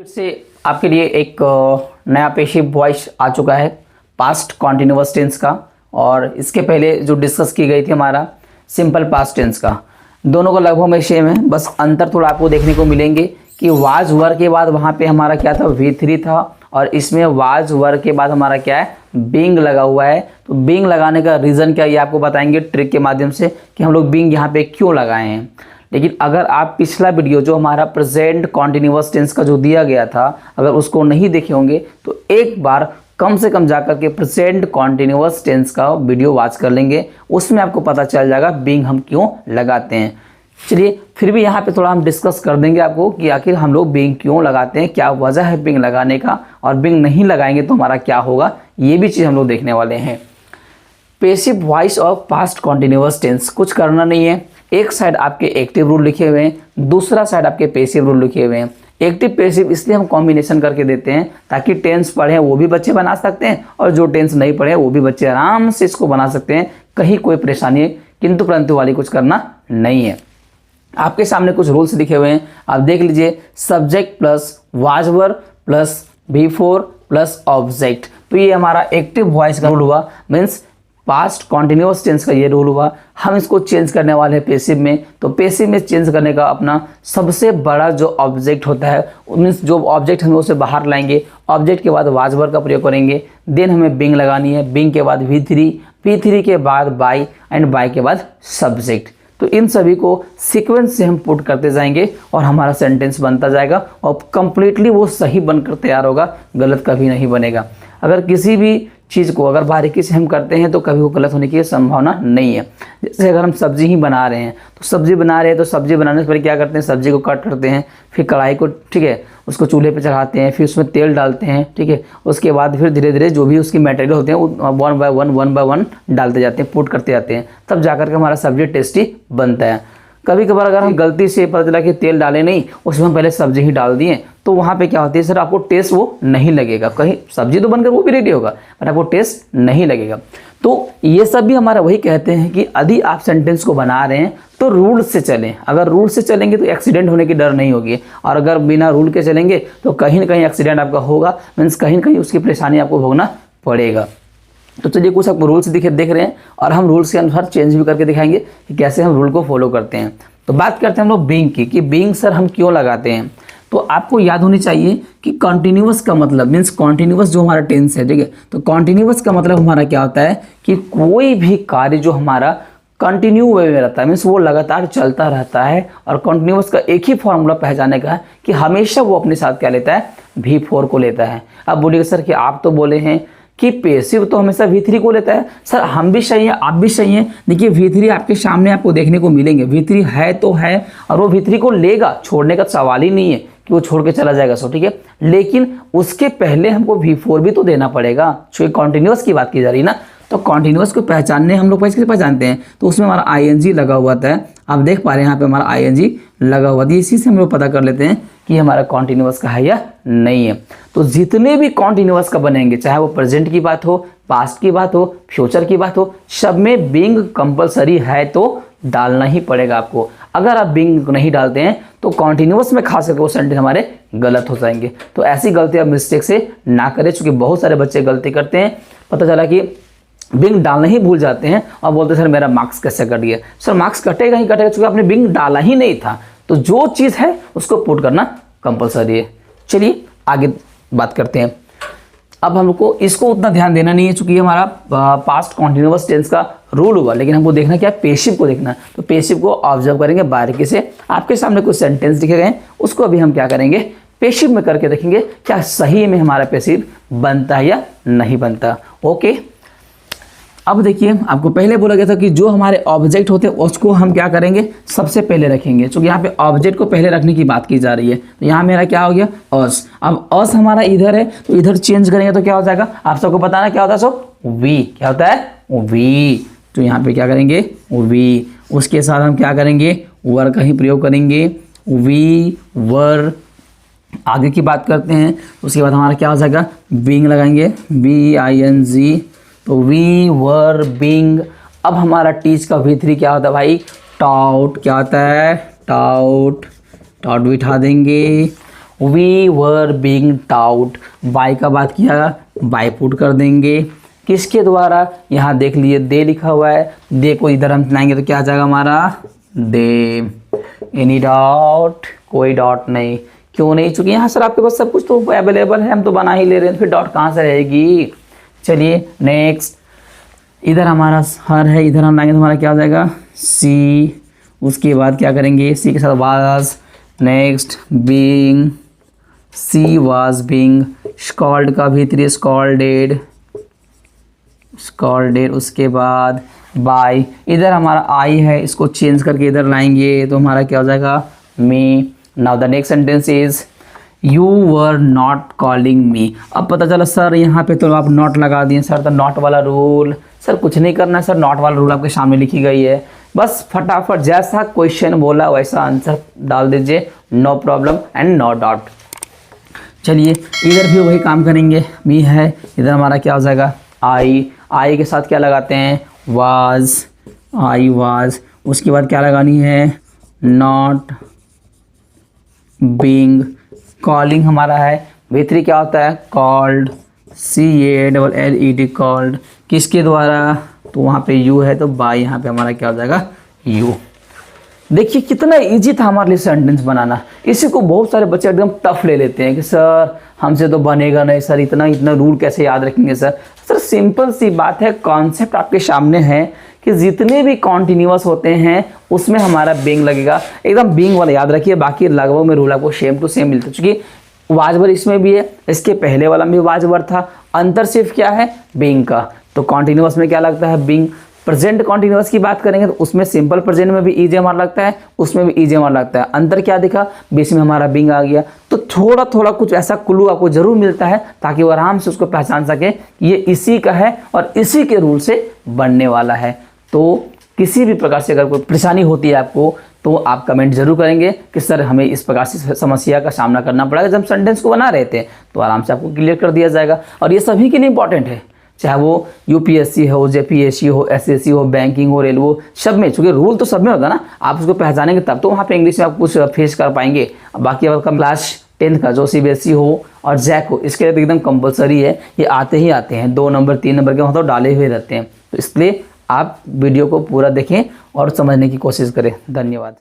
फिर से आपके लिए एक नया पेशिव वॉइस आ चुका है पास्ट कॉन्टिन्यूअस टेंस का। और इसके पहले जो डिस्कस की गई थी हमारा सिंपल पास्ट टेंस का, दोनों का लगभग में सेम है, बस अंतर थोड़ा आपको देखने को मिलेंगे कि वाज वर के बाद वहाँ पे हमारा क्या था, V3 था, और इसमें वाज वर के बाद हमारा क्या है, बीइंग लगा हुआ है। तो बीइंग लगाने का रीज़न क्या है ये आपको बताएंगे ट्रिक के माध्यम से कि हम लोग बीइंग यहाँ पे क्यों लगाए हैं। लेकिन अगर आप पिछला वीडियो जो हमारा प्रेजेंट कॉन्टिन्यूअस टेंस का जो दिया गया था, अगर उसको नहीं देखे होंगे तो एक बार कम से कम जाकर के प्रेजेंट कॉन्टिन्यूअस टेंस का वीडियो वॉच कर लेंगे, उसमें आपको पता चल जाएगा बीइंग हम क्यों लगाते हैं। चलिए फिर भी यहाँ पे थोड़ा हम डिस्कस कर देंगे आपको कि आखिर हम लोग बीइंग क्यों लगाते हैं, क्या वजह है बीइंग लगाने का, और बीइंग नहीं लगाएंगे तो हमारा क्या होगा, ये भी चीज़ हम लोग देखने वाले हैं। Passive voice of past continuous tense, कुछ करना नहीं है। एक साइड आपके एक्टिव रूल लिखे हुए हैं, दूसरा साइड आपके पैसिव रूल लिखे हुए हैं। एक्टिव पैसिव इसलिए हम कॉम्बिनेशन करके देते हैं ताकि टेंस पढ़े वो भी बच्चे बना सकते हैं, और जो टेंस नहीं पढ़े वो भी बच्चे आराम से इसको बना सकते हैं, कहीं कोई परेशानी किंतु परंतु वाली कुछ करना नहीं है। आपके सामने कुछ रूल्स लिखे हुए हैं, आप देख लीजिए। Subject plus was were plus V4 plus object, तो ये हमारा एक्टिव वॉइस का रूल हुआ, मीन्स पास्ट कॉन्टिन्यूअस टेंस का ये रूल हुआ। हम इसको चेंज करने वाले हैं पैसिव में, तो पैसिव में चेंज करने का अपना सबसे बड़ा जो ऑब्जेक्ट होता है, मीन्स जो ऑब्जेक्ट हम उसे बाहर लाएंगे, ऑब्जेक्ट के बाद वाज वर का प्रयोग करेंगे, देन हमें बीइंग लगानी है, बीइंग के बाद V3, V3 के बाद बाय, एंड बाय के बाद सब्जेक्ट। तो इन सभी को सीक्वेंस से हम पुट करते जाएंगे और हमारा सेंटेंस बनता जाएगा और कंप्लीटली वो सही बनकर तैयार होगा, गलत कभी नहीं बनेगा। अगर किसी भी चीज़ को अगर बारीकी से हम करते हैं तो कभी वो गलत होने की संभावना नहीं है। जैसे अगर हम सब्जी ही बना रहे हैं, तो सब्जी बना रहे हैं तो सब्जी बनाने से पहले क्या करते हैं, सब्जी को कट करते हैं, फिर कढ़ाई को, ठीक है, उसको चूल्हे पे चढ़ाते हैं, फिर उसमें तेल डालते हैं, ठीक है, उसके बाद फिर धीरे धीरे जो भी उसके मटेरियल होते हैं वो वन बाय वन डालते जाते हैं, पुट करते जाते हैं, तब जाकर के हमारा सब्जी टेस्टी बनता है। कभी कभार अगर हम गलती से पता चला कि तेल डाले नहीं, उसमें हम पहले सब्जी ही डाल दिए, तो वहाँ पे क्या होती है, सर आपको टेस्ट वो नहीं लगेगा, कहीं सब्जी तो बनकर वो भी रेडी होगा पर आपको टेस्ट नहीं लगेगा। तो ये सब भी हमारा वही कहते हैं कि यदि आप सेंटेंस को बना रहे हैं तो रूल से चलें। अगर रूल से चलेंगे तो एक्सीडेंट होने की डर नहीं होगी, और अगर बिना रूल के चलेंगे तो कहीं ना कहीं एक्सीडेंट आपका होगा, मीन्स कहीं ना कहीं उसकी परेशानी आपको भोगना पड़ेगा। तो चलिए कुछ आपको रूल्स देख रहे हैं और हम रूल्स के अनुसार चेंज भी करके दिखाएंगे कि कैसे हम रूल को फॉलो करते हैं। तो बात करते हैं हम लोग बीइंग की, कि बीइंग सर हम क्यों लगाते हैं। तो आपको याद होनी चाहिए कि कॉन्टिन्यूअस का मतलब मीन्स कॉन्टिन्यूअस जो हमारा टेंस है, ठीक है, तो कॉन्टिन्यूअस का मतलब हमारा क्या होता है कि कोई भी कार्य जो हमारा कंटिन्यू वे में रहता है, मीन्स वो लगातार चलता रहता है। और कंटिन्यूअस का एक ही फॉर्मूला पहचानने का है कि हमेशा वो अपने साथ क्या लेता है, V4 को लेता है। अब बोलिए सर कि आप तो बोले हैं कि पैसिव तो हमेशा V3 को लेता है। सर हम भी सही है, आप भी सही हैं। देखिए V3 आपके सामने आपको देखने को मिलेंगे, V3 है तो है, और वो V3 को लेगा, छोड़ने का सवाल ही नहीं है कि वो छोड़ के चला जाएगा, सो ठीक है। लेकिन उसके पहले हमको V4 भी तो देना पड़ेगा, क्योंकि कॉन्टिन्यूअस की बात की जा रही है ना। तो कॉन्टिन्यूअस को पहचानने हम लोग कैसे पहचानते हैं, तो उसमें हमारा ING लगा हुआ था, आप देख पा रहे हैं यहाँ पे हमारा ING लगा हुआ था। इसी से हम लोग पता कर लेते हैं कि हमारा कॉन्टिन्यूअस का है या नहीं है। तो जितने भी कॉन्टिन्यूअस का बनेंगे, चाहे वो प्रेजेंट की बात हो, पास्ट की बात हो, फ्यूचर की बात हो, सब में बीइंग कंपलसरी है तो डालना ही पड़ेगा आपको। अगर आप बीइंग नहीं डालते हैं तो कॉन्टिन्यूअस में खास करके वो सेंटेंस हमारे गलत हो जाएंगे। तो ऐसी गलती आप मिस्टेक से ना करें, क्योंकि बहुत सारे बच्चे गलती करते हैं, पता चला कि बीइंग डालना ही भूल जाते हैं और बोलते हैं सर मेरा मार्क्स कैसे कट गया। सर मार्क्स कटेगा ही कटेगा, क्योंकि आपने बीइंग डाला ही नहीं था। तो जो चीज़ है उसको पुट करना कंपलसरी है। चलिए आगे बात करते हैं। अब हमको इसको उतना ध्यान देना नहीं है, चूंकि हमारा पास्ट कॉन्टिन्यूअस टेंस का रूल हुआ, लेकिन हमको देखना क्या है, पैसिव को देखना। तो पैसिव को ऑब्जर्व करेंगे बारीकी से। आपके सामने कुछ सेंटेंस दिखे गए हैं, उसको अभी हम क्या करेंगे, पैसिव में करके देखेंगे क्या सही में हमारा पैसिव बनता है या नहीं बनता। ओके, अब देखिए आपको पहले बोला गया था कि जो हमारे ऑब्जेक्ट होते हैं उसको हम क्या करेंगे, सबसे पहले रखेंगे, क्योंकि यहाँ पे ऑब्जेक्ट को पहले रखने की बात की जा रही है। तो यहाँ मेरा क्या हो गया, अस। अब अस हमारा इधर है तो इधर चेंज करेंगे तो क्या हो जाएगा, आप सबको पता ना क्या होता है, सो वी। क्या होता है, वी। तो यहाँ पे क्या करेंगे, वी। उसके साथ हम क्या करेंगे, वर का ही प्रयोग करेंगे, वी वर। आगे की बात करते हैं, उसके बाद हमारा क्या हो जाएगा, बीइंग लगाएंगे, BING। तो वी वर बीइंग। अब हमारा टीच का V3 क्या होता है भाई, टाउट। क्या होता है, टाउट। टाउट बिठा देंगे। We were being taught, by का बात किया, बाय पुट कर देंगे किसके द्वारा, यहाँ देख लिए दे लिखा हुआ है, दे को इधर हम लाएंगे तो क्या आ जाएगा हमारा दे। एनी डाउट, कोई डाउट नहीं, क्यों नहीं, चूंकि यहाँ सर आपके पास सब कुछ तो अवेलेबल है, हम तो बना ही ले रहे हैं, फिर डाउट कहाँ से रहेगी। चलिए नेक्स्ट, इधर हमारा हर है, इधर हम लाएंगे तो हमारा क्या हो जाएगा सी, उसके बाद क्या करेंगे सी के साथ was, next being, she was being, scold का भीतरी स्कॉल्डेड, स्कॉल्डेड, उसके बाद बाय, इधर हमारा आई है, इसको चेंज करके इधर लाएंगे तो हमारा क्या हो जाएगा me. Now the next sentence is you were not calling me. अब पता चला सर यहाँ पे तो आप नॉट लगा दिए सर, तो नॉट वाला रूल, सर कुछ नहीं करना है सर, नॉट वाला रूल आपके सामने लिखी गई है, बस फटाफट जैसा क्वेश्चन बोला वैसा आंसर डाल दीजिए, no problem and no doubt. चलिए इधर भी वही काम करेंगे, मी है, इधर हमारा क्या हो जाएगा आई, आई के साथ क्या लगाते हैं वाज, आई वाज, उसके बाद क्या लगानी है नॉट बीइंग, कॉलिंग हमारा है, भीतरी क्या होता है कॉल्ड, CALLED कॉल्ड, किसके द्वारा, तो वहाँ पे यू है तो बाय, यहाँ पे हमारा क्या हो जाएगा यू। देखिए कितना इजी था हमारे लिए सेंटेंस बनाना, इसी को बहुत सारे बच्चे एकदम टफ ले लेते हैं कि सर हमसे तो बनेगा नहीं सर, इतना इतना रूल कैसे याद रखेंगे सर। सर सिंपल सी बात है, कॉन्सेप्ट आपके सामने है कि जितने भी कॉन्टिन्यूअस होते हैं उसमें हमारा बीइंग लगेगा, एकदम बीइंग वाला याद रखिए, बाकी लगभग में रूल आपको सेम टू सेम मिलता है, क्योंकि वाजवर इसमें भी है, इसके पहले वाला में भी वाजवर था, अंतर सिर्फ क्या है बीइंग का। तो कॉन्टिन्यूअस में क्या लगता है बीइंग, प्रेजेंट कॉन्टिन्यूअस की बात करेंगे तो उसमें सिंपल प्रेजेंट में भी ईजे हमारा लगता है, उसमें भी ईजे हमारा लगता है, अंतर क्या दिखा बीच में हमारा बीइंग आ गया। तो थोड़ा थोड़ा कुछ ऐसा क्लू आपको जरूर मिलता है ताकि वो आराम से उसको पहचान सके ये इसी का है और इसी के रूल से बनने वाला है। तो किसी भी प्रकार से अगर कोई परेशानी होती है आपको तो आप कमेंट जरूर करेंगे कि सर हमें इस प्रकार से समस्या का सामना करना पड़ेगा, जब सेंटेंस को बना रहे थे तो आराम से आपको क्लियर कर दिया जाएगा। और ये सभी के लिए इंपॉर्टेंट है, चाहे वो UPSC हो, JPSC हो, SSC हो, बैंकिंग हो, रेलवे, सब में, चूंकि रूल तो सब में होता है ना, आप उसको पहचानेंगे तब तो वहाँ पे इंग्लिश में आप कुछ फेस कर पाएंगे। बाकी आपका क्लास 10 का जो CBSE हो और जैक हो, इसके लिए तो एकदम कंपलसरी है, ये आते ही आते हैं, 2 नंबर 3 नंबर के वहाँ तो डाले हुए रहते हैं। तो इसलिए आप वीडियो को पूरा देखें और समझने की कोशिश करें। धन्यवाद।